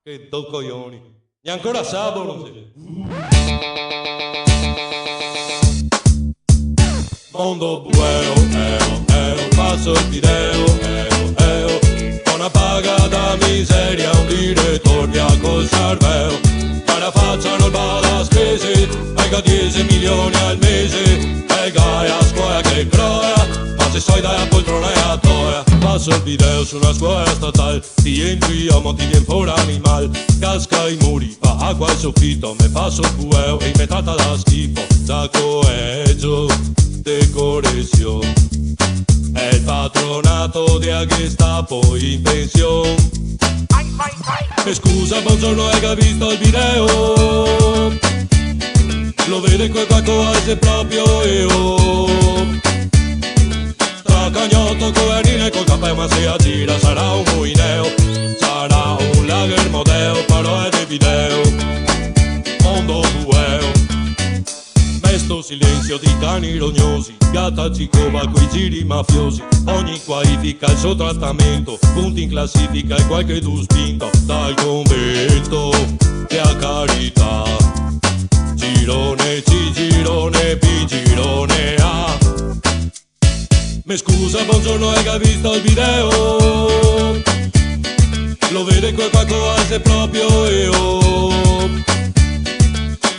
Che do coglioni. E ancora sabato. Mondo bueo, passo il video, una paga da miseria, un direttore a col cervello, para facciano il bada spese, pega 10 milioni al mese, pega a scuola che croia, ma se sai dai a poltrona e a toia. Passo il video su una scuola statale, ti entri a motivi in fuori animal, casca i muri, fa acqua al soffitto, me passo il bueo e inventata da schifo, da coeggio, decorazione. È il patronato di Gestapo in pensione. Scusa, buongiorno, hai visto il video? Lo vede quel qualcosa se proprio io. Tra cagnotto, coverine col cappello, ma se aggira sarà un muineo, sarà un lager modeo, parole di video. Mondo bueo. Mesto silenzio di cani rognosi, gatta cicova coi giri mafiosi, ogni qualifica il suo trattamento, punti in classifica e qualche du spinto, dal convento e a carità, girone C, girone B, girone A. Me scusa, buongiorno, hai visto il video? Lo vede quel qualcosa se proprio io.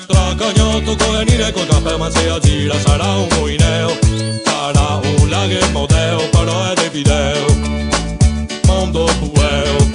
Tra cagnotto, covenire col cappello, ma se aggira sarà un muineo, sarà un lager modeo, parole di video. Mondo bueo.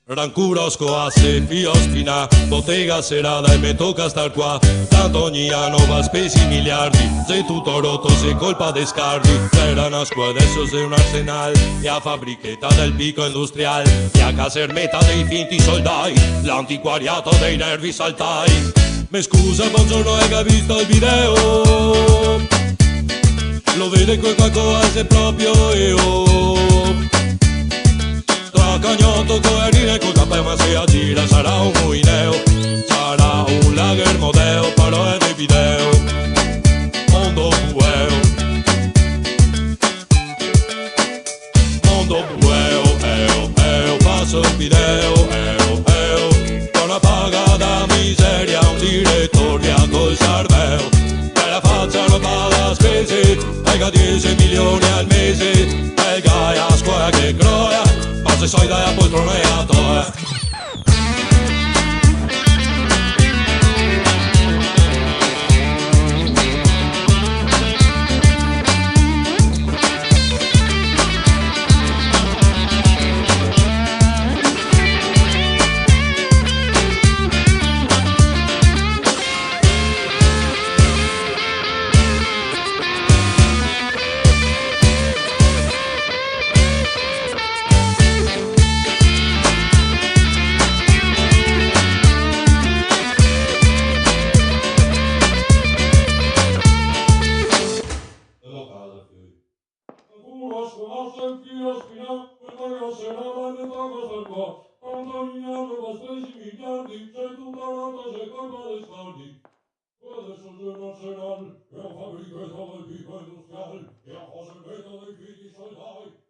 Rancuro scoasse, fio spina, bottega serata e me tocca star qua. Tanto ogni anno va spesi miliardi, se tutto rotto se colpa dei scardi. C'era una scuola, adesso sei un arsenal, e a fabbrichetta del picco industriale, e a casermetta dei finti soldai, l'antiquariato dei nervi saltai. Me scusa, buongiorno, hai visto il video? Lo vede quel qualcosa se proprio io. Tra cagnotto, coverine col cappello, ma se aggira sarà un muineo, sarà un lager modeo, parole di video. Mondo bueo. Mondo bueo, passo il video, con una paga da miseria, un direttore a col cervello, per la faccia non va da spese, pega 10 milioni al mese, pega a scuola che croia, ma se sai dai a poltrona e a toia. Adesso c'è nazionale, e a fabbrica e il picco industriale, e a cose meta dei figli soldati.